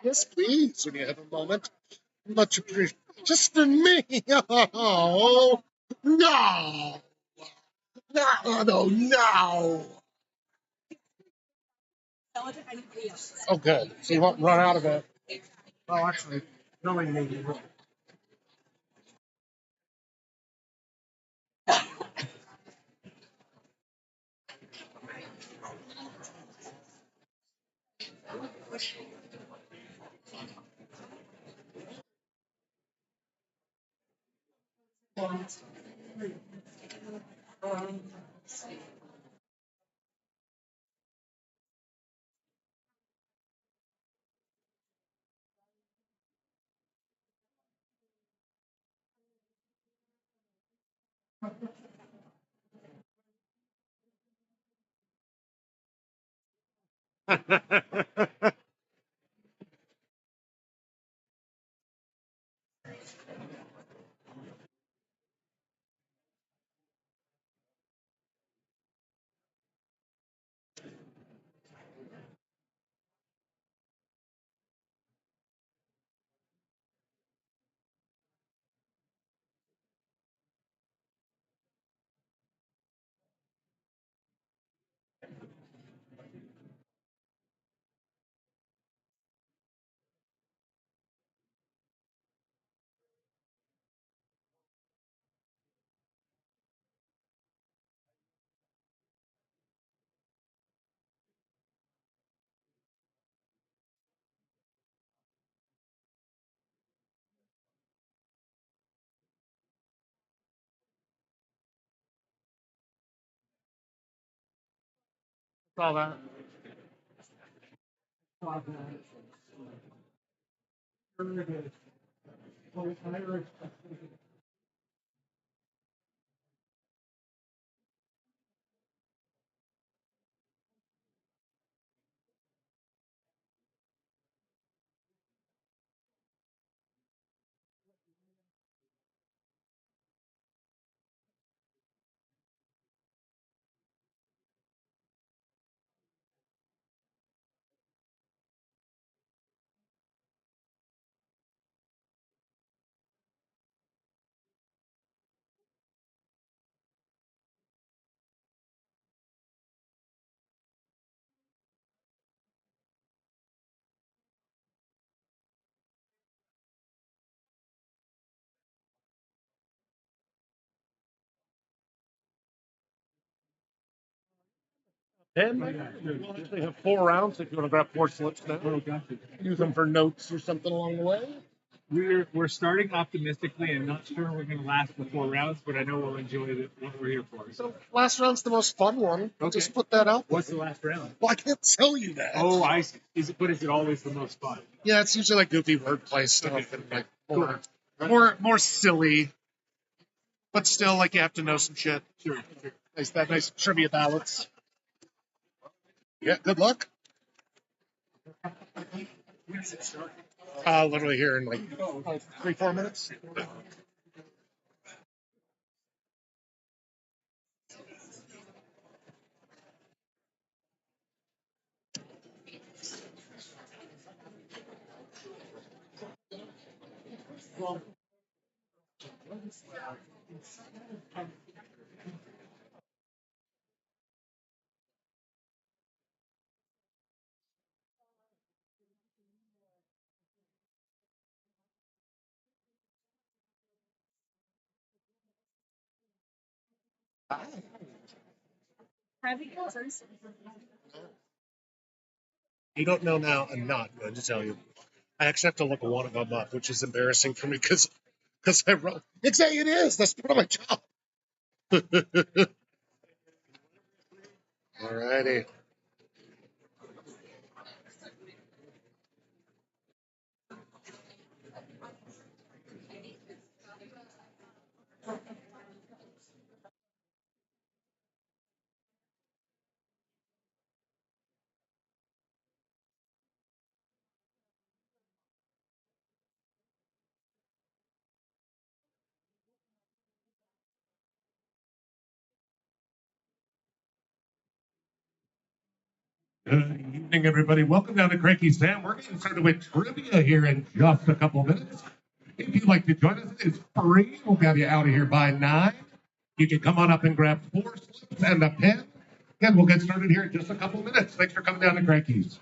Yes, please, when you have a moment. Much appreciated. Just for me. Oh, no. No, no, no. Oh, good. So you won't run out of it. Oh, actually, knowing me, you will. Saw that. And we'll actually have 4 rounds if you want to grab 4 slips now. Use them for notes or something along the way. We're starting optimistically and not sure we're going to last the 4 rounds, but I know we'll enjoy what we're here for. So last round's the most fun one. I'll just put that out. What's the last round? Well, I can't tell you that. Oh, I see. But is it always the most fun? Yeah, it's usually like goofy wordplay stuff and like more, Cool. more silly, but still like you have to know some shit. Sure. Nice trivia balance. Yeah, good luck. Literally here in like 3-4 minutes. You don't know now, I'm not going to tell you. I actually have to look one of them up, which is embarrassing for me because I wrote. It is. That's part of my job. Alrighty. Good evening, everybody. Welcome down to Cranky Sam. We're getting started with trivia here in just a couple minutes. If you'd like to join us, it is free. We'll have you out of here by 9. You can come on up and grab 4 slips and a pen. And we'll get started here in just a couple minutes. Thanks for coming down to Cranky's.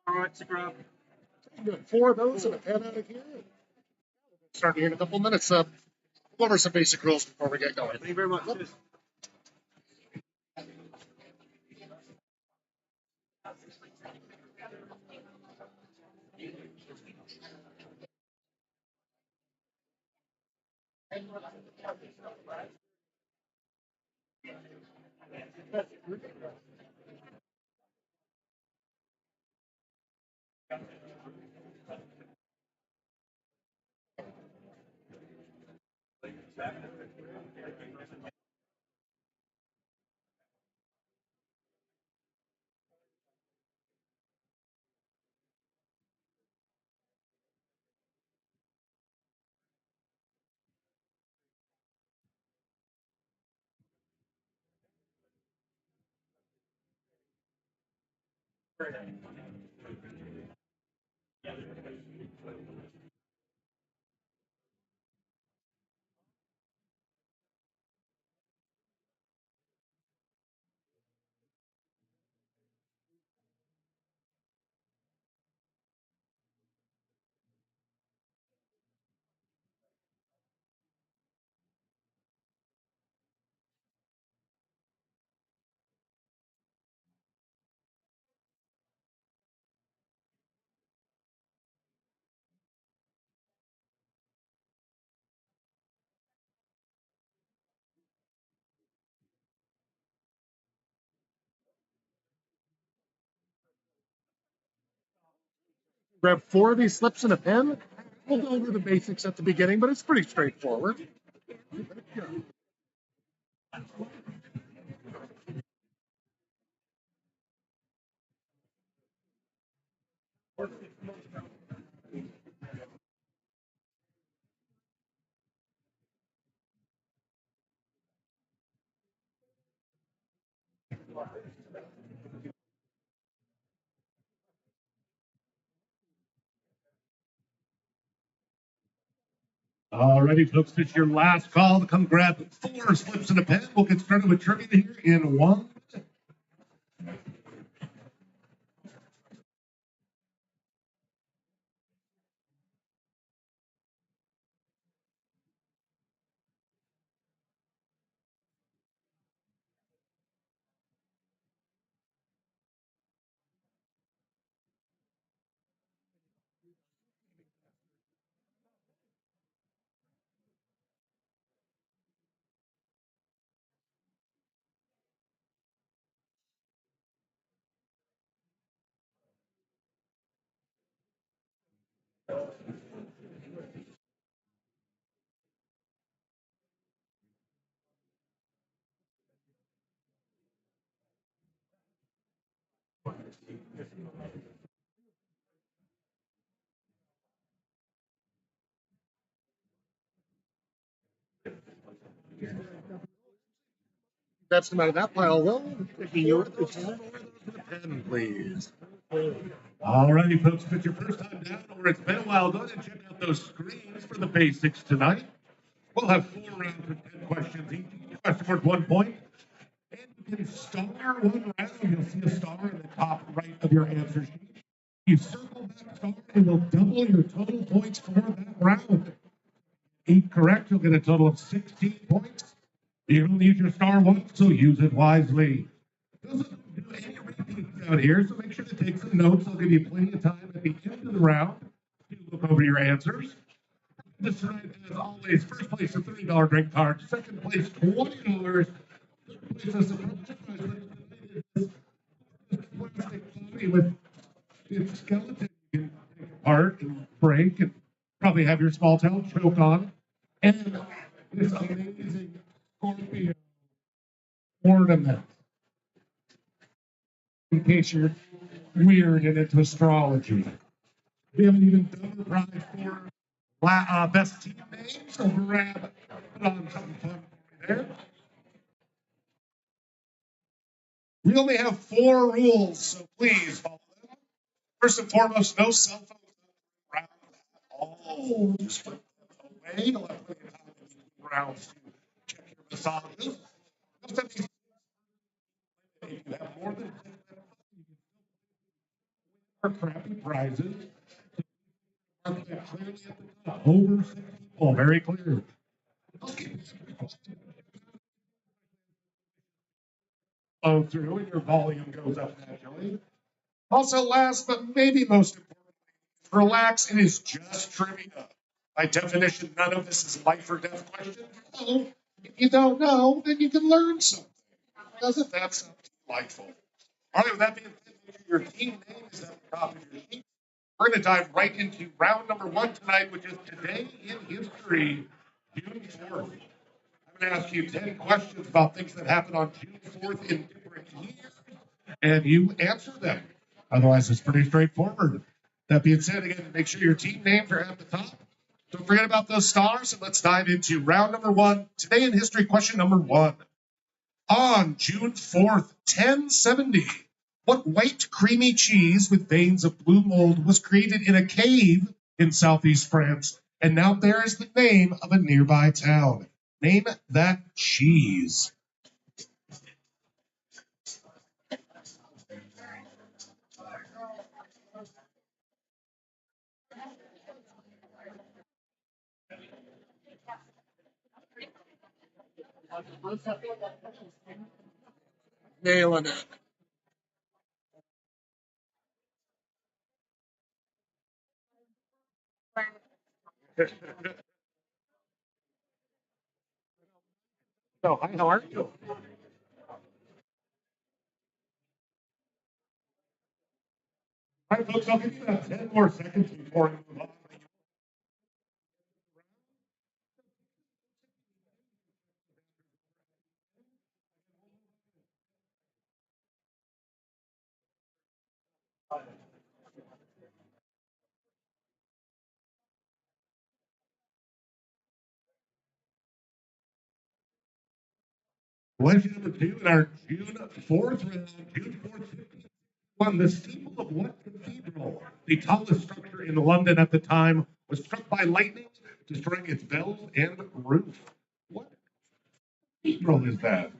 All right, Scrub. Good. 4 of those and a pen out of here. Start here in a couple minutes. Go over some basic rules before we get going. Thank you very much. Grab 4 of these slips and a pen. We'll go over the basics at the beginning, but it's pretty straightforward. Alrighty, folks, it's your last call to come grab 4 slips and a pen. We'll get started with trivia here in 1. Grab some out of that pile, Will. Taking your pen, please. Alrighty, folks, if it's your first time down or it's been a while, go ahead and check out those screens for the basics tonight. We'll have 4 rounds of 10 questions each. Each question worth 1 point. And you can star 1 round. You'll see a star in the top right of your answer sheet. You circle that star, it will double your total points for that round. 8 correct, you'll get a total of 16 points. You can only use your star once, so use it wisely. Doesn't do any repeats out here, so make sure to take some notes. I'll give you plenty of time at the end of the round to look over your answers. This night, as always, first place a $30 drink card, second place $20, third place a surprise prize plastic body with its skeleton you can take apart and break and probably have your small tail choke on. And this amazing Scorpio ornament. In case you're weird and into astrology, we haven't even done the prize for best team name, so grab put on something fun there. We only have 4 rules, so please follow them. First and foremost, no cell phones around at all. Just put them away. You'll have plenty of time in rounds to check your massages. If you have more than 10 crappy prizes, mark that clearly at the top. Over 6 people, very clear. Flow through and your volume goes up naturally. Also, last but maybe most important, relax. It is just trivia. By definition, none of this is life or death questions. So if you don't know, then you can learn something. Doesn't that sound delightful? All right, with that being said, make sure your team name is at the top of your sheet. We're going to dive right into round number 1 tonight, which is Today in History, June 4th. I'm going to ask you 10 questions about things that happened on June 4th in different years, and you answer them. Otherwise, it's pretty straightforward. That being said, again, make sure your team names are at the top. Don't forget about those stars, and let's dive into round number 1. Today in History, question number 1. On June 4th, 1070, what white creamy cheese with veins of blue mold was created in a cave in southeast France and now bears the name of a nearby town? Name that cheese. Nailing it. So, hi, how are you? All right, folks, I'll give you about 10 more seconds before I move on. Question number 2 in our June 4th round, June 4th, one, the steeple of what cathedral, the tallest structure in London at the time, was struck by lightning, destroying its bells and roof? What cathedral is that?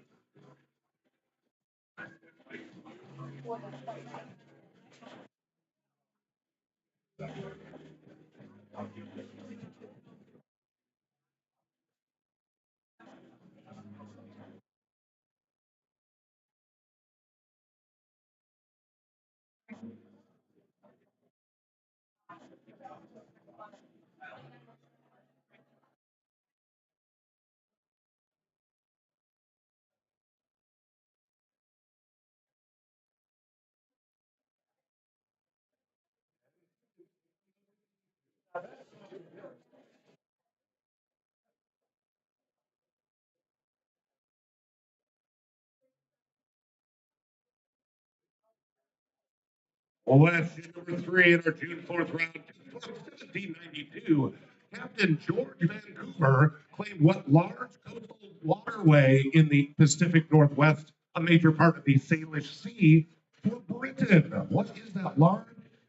Question number 3 in our June 4th round, 1792. Captain George Vancouver claimed what large coastal waterway in the Pacific Northwest, a major part of the Salish Sea, for Britain? What is that large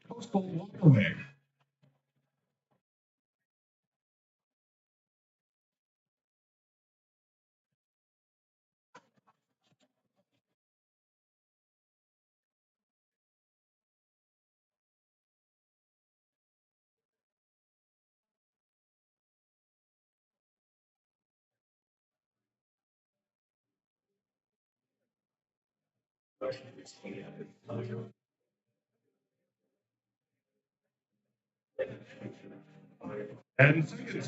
coastal waterway? And seconds.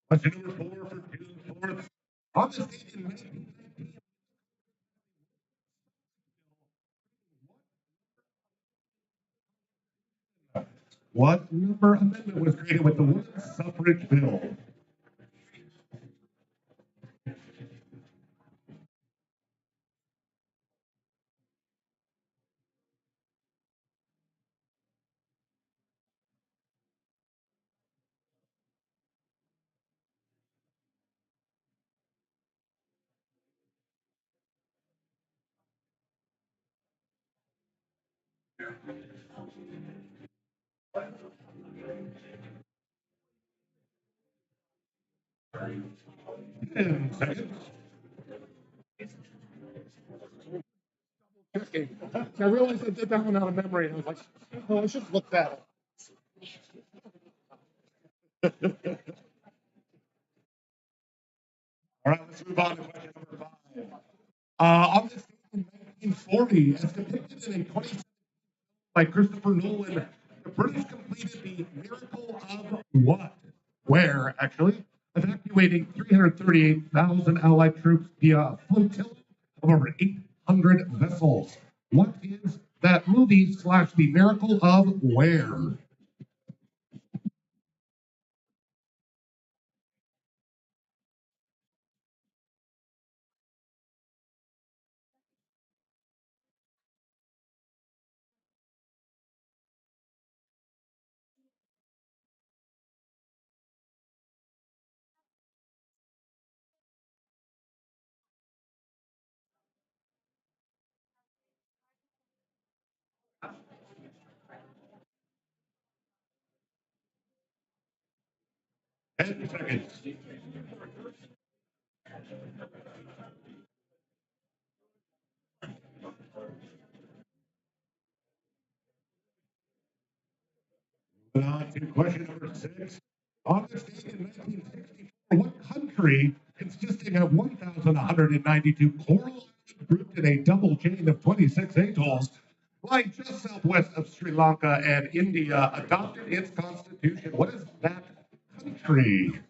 Question number 4 for June 4th. On this date in 1919, What number amendment was created with the women's suffrage bill? And second. Okay. I realized I did that one out of memory, and I was like, oh, I should look that up. All right, let's move on to question number 5. On this date in 1940, as depicted in a 20 by Christopher Nolan, the British completed the miracle of what? Where, actually? Evacuating 338,000 Allied troops via a flotilla of over 800 vessels. What is that movie slash the miracle of where? And seconds. On to question number 6. On this date in 1964, what country, consisting of 1,192 coral islands grouped in a double chain of 26 atolls, lying just southwest of Sri Lanka and India, adopted its constitution? What is that country?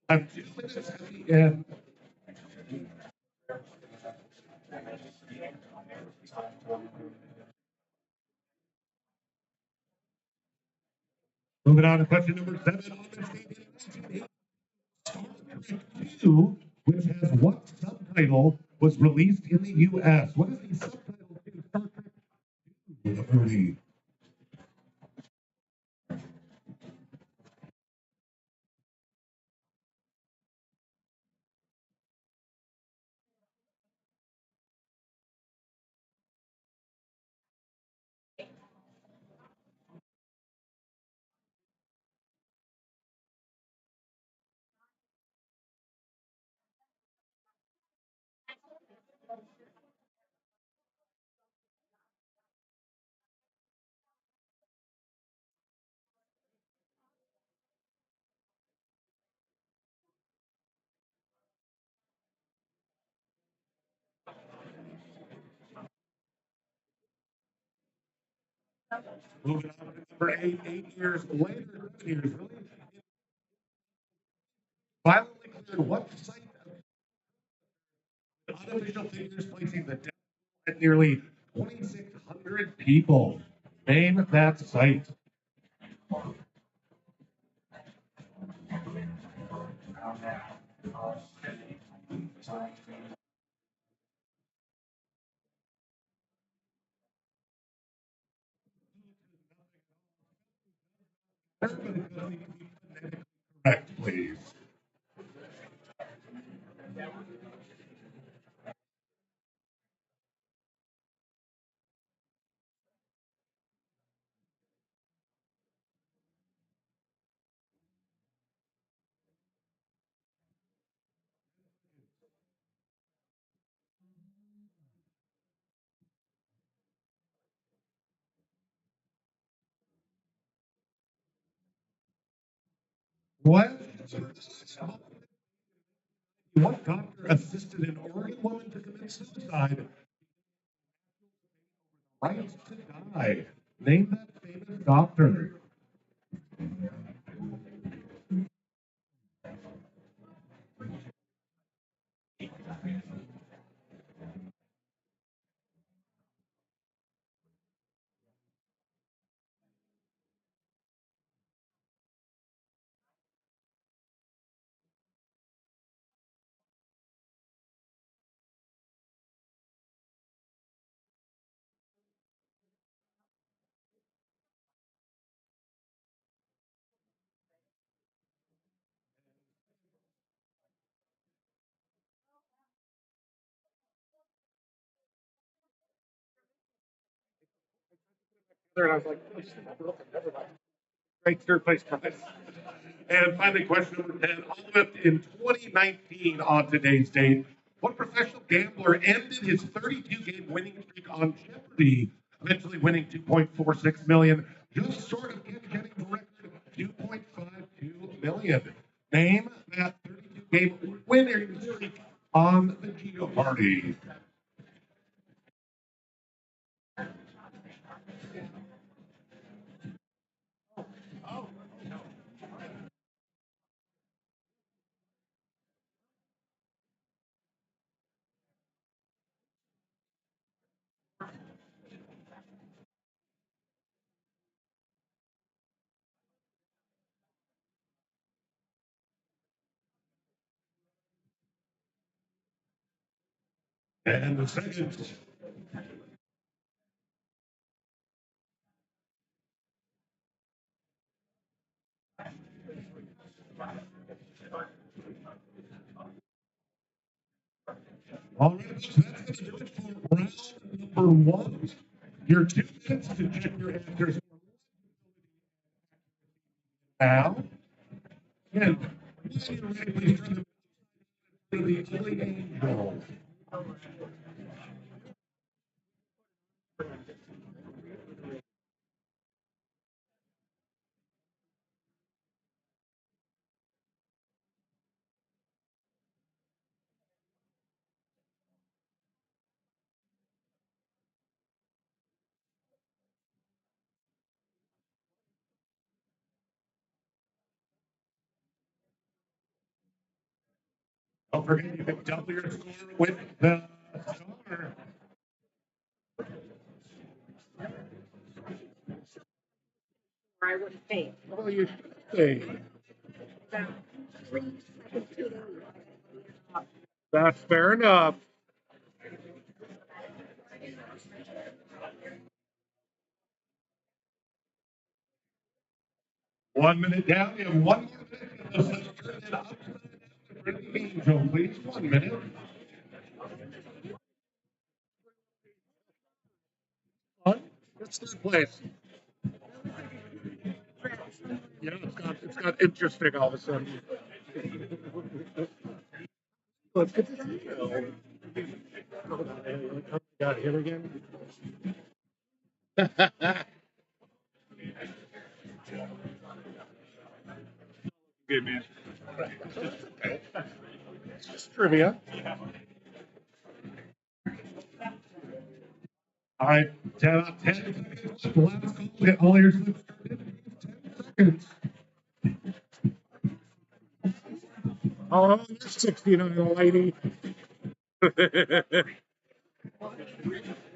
I'm 2 minutes at the end. Moving on to question number 7. On this date in 1982, which has what subtitle, was released in the U.S.? What is the subtitle to Star Trek 2, the movie? Moving on to number 8. 8 years later, 7 years really, violently cleared what site of unofficial figures placing the death at nearly 2,600 people. Name that site. Correct, please. What? What doctor assisted an Oregon woman to commit suicide? Right to die. Name that famous doctor. And I was like, oh, she's not broken. Never mind. Great third place prize. And finally, question number 10. All the way up in 2019 on today's date, what professional gambler ended his 32-game winning streak on Jeopardy, eventually winning 2.46 million, just short of getting the record of 2.52 million? Name that 32-game winning streak on the Jeopardy. And the second. All right, so that's going to do it for round number one. Your 2 minutes to check your answers now. And when you're ready, please turn the Tilly Angel. Don't forget, you can double your score with the star. I would pay. Well, you should say. About 3 seconds. That's fair enough. One minute down. You have one more minute. Let's turn it up. For the Angel, please. 1 minute. One. It's third place. Yeah, it's got interesting all of a sudden. Well, it's good to see you. Got him again. Good man. It's just trivia. All right, 10 seconds. The last call. Get all your slips turned in. 10 seconds. Oh, you're 69, lady.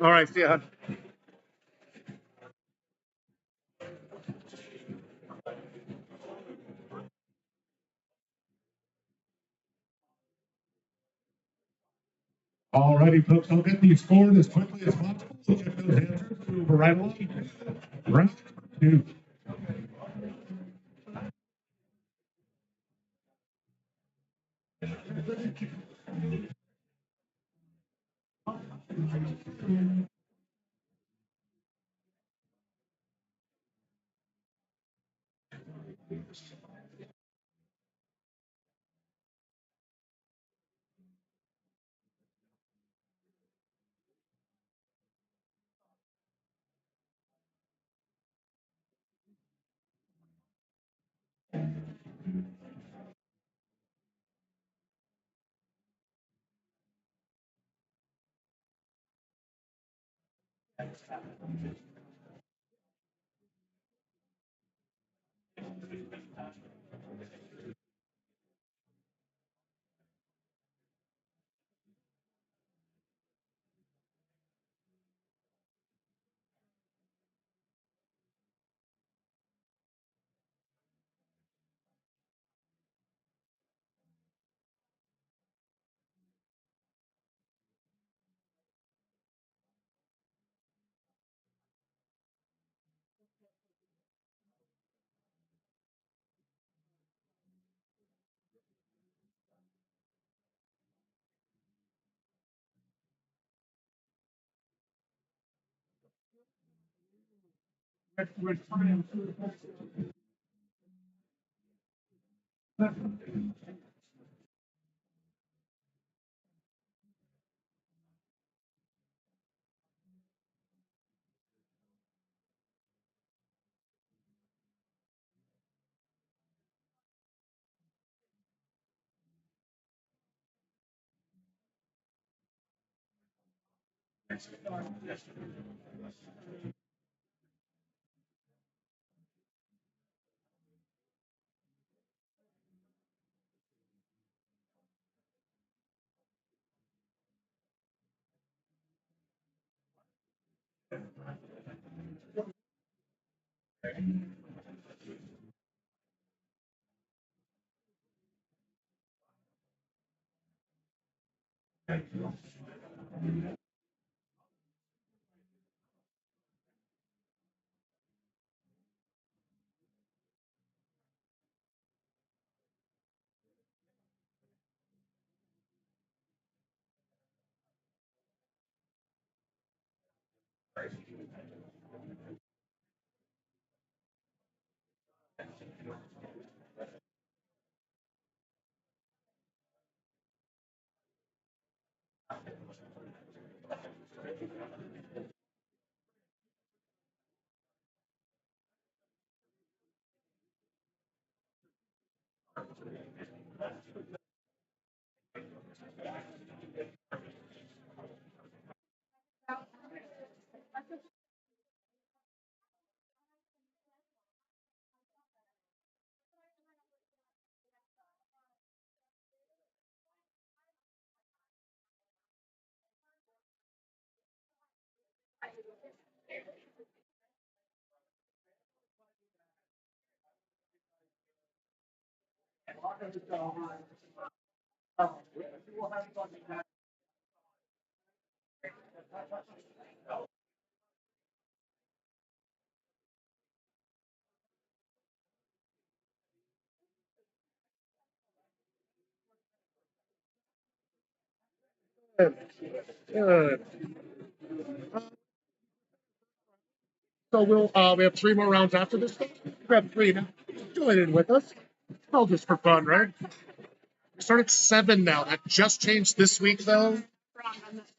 All right, see ya. All righty, folks. I'll get these scored as quickly as possible. We'll check those answers. Move right along. Round two. We're trying Good. Good. So we have three more rounds after this. We have three now. Join in with us. All just for fun, right? We start at 7 now. That just changed this week, though.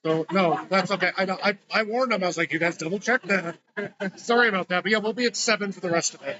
So no, that's okay. I know. I warned them. I was like, you guys double check that. Sorry about that, but yeah, we'll be at 7 for the rest of it.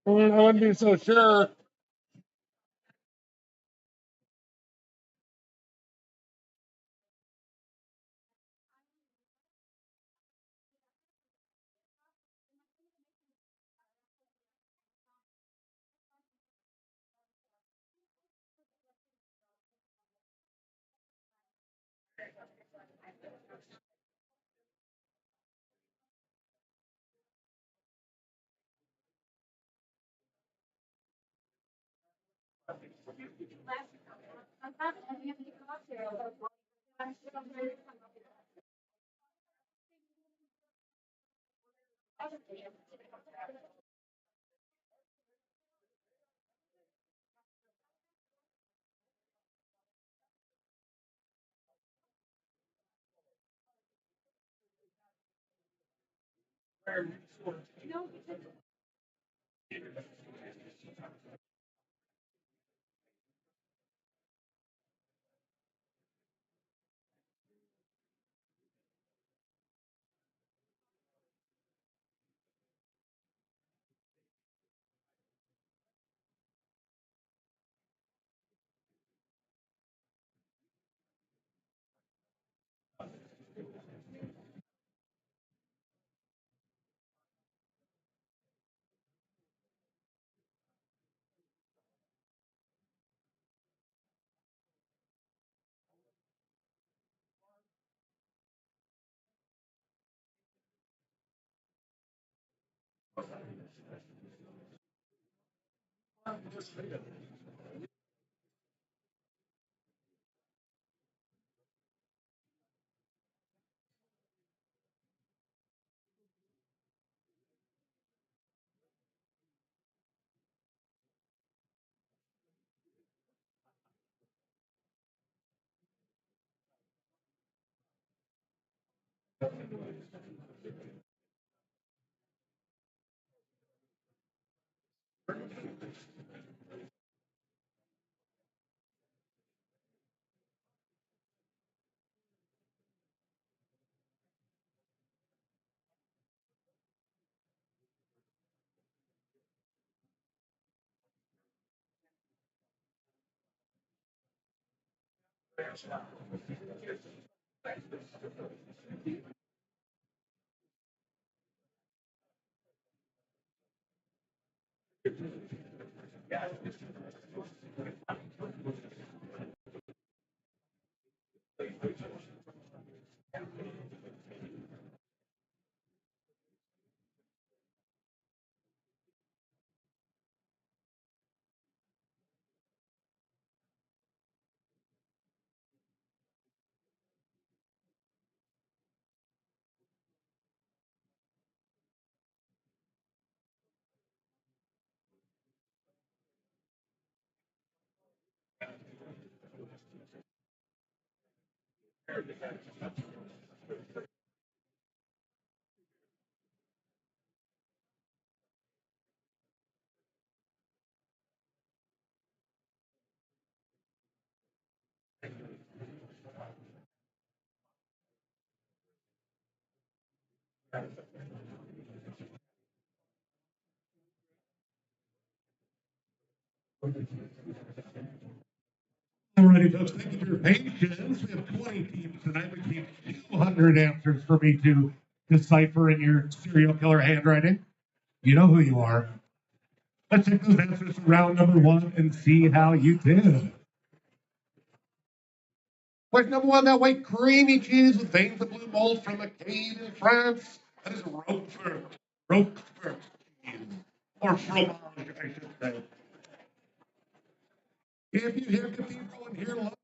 I wouldn't be so sure. Alrighty, folks, thank you for your patience. We have 20 teams tonight, which means 200 answers for me to decipher in your serial killer handwriting. You know who you are. Let's take those answers for round number one and see how you did. Question number one, that white creamy cheese with veins of blue mold from a cave in France. That is Roquefort. Roquefort cheese. Or fromage, I should say. If you hear cathedral and hear love,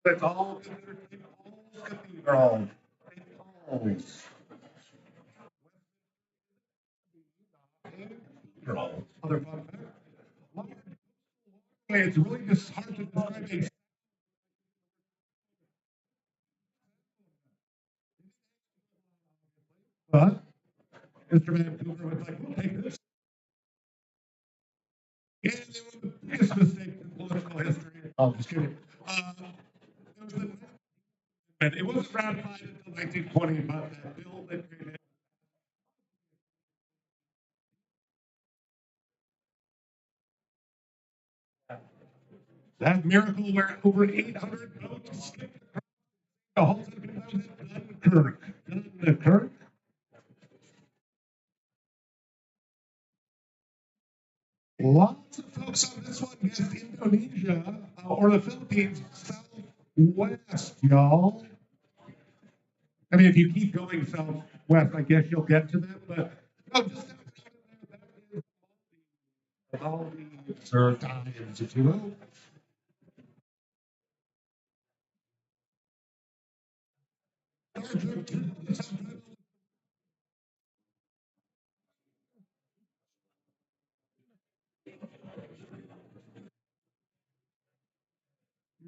it's all considered St. Paul's Cathedral. St. Paul's. Cathedral. Other fun fact. It's really just hard to describe but Mr. Vancouver was like, we'll take this. And it was the biggest mistake in political history. Oh, just kidding. It was and it wasn't ratified until 1920, but that bill that created that miracle where over 800 boats skipped the whole city of Dunkirk. Dunkirk. Lots of folks on this one guessed Indonesia or the Philippines southwest, y'all. I mean, if you keep going southwest, I guess you'll get to them, but no, just all these are dimes, if you will.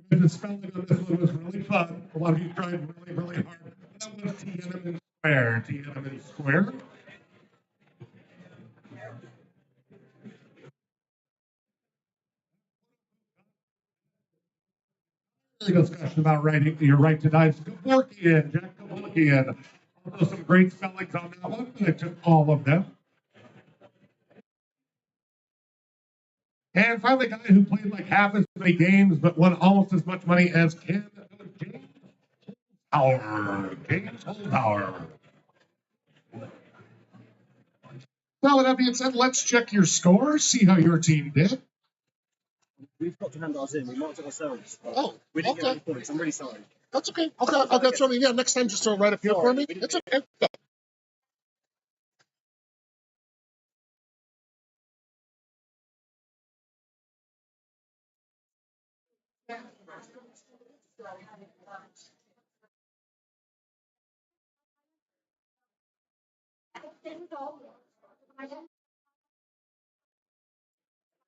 The spelling on this one was really fun. A lot of you tried really, really hard. That was Tiananmen Square. Tiananmen Square. Discussion about writing your right to die. Kevorkian, Jack Kevorkian. Also some great spellings on that one. I took all of them. And finally, the guy who played like half as many games but won almost as much money as Ken James Holzhauer. James Holzhauer. So with that being said, let's check your score, see how your team did. We've got to hand ours in. We marked it ourselves. Oh, We didn't get okay. any points. I'm really sorry. That's okay. I'll get something. Yeah, next time just throw it right up here for me. It's okay.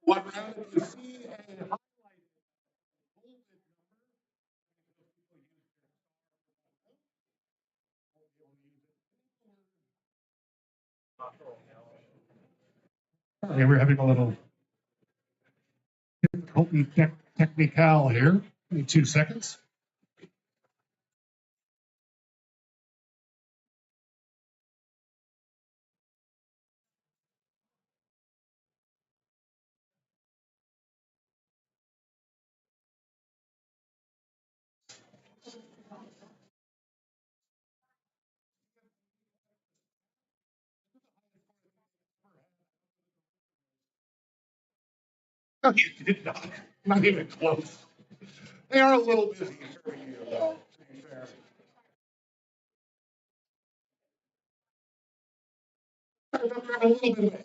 What round did you see a Okay, we're having a little difficulty technical here. Give me 2 seconds. No, you did not. Not even close. They are a little busy for you, though, to be fair. A little bit of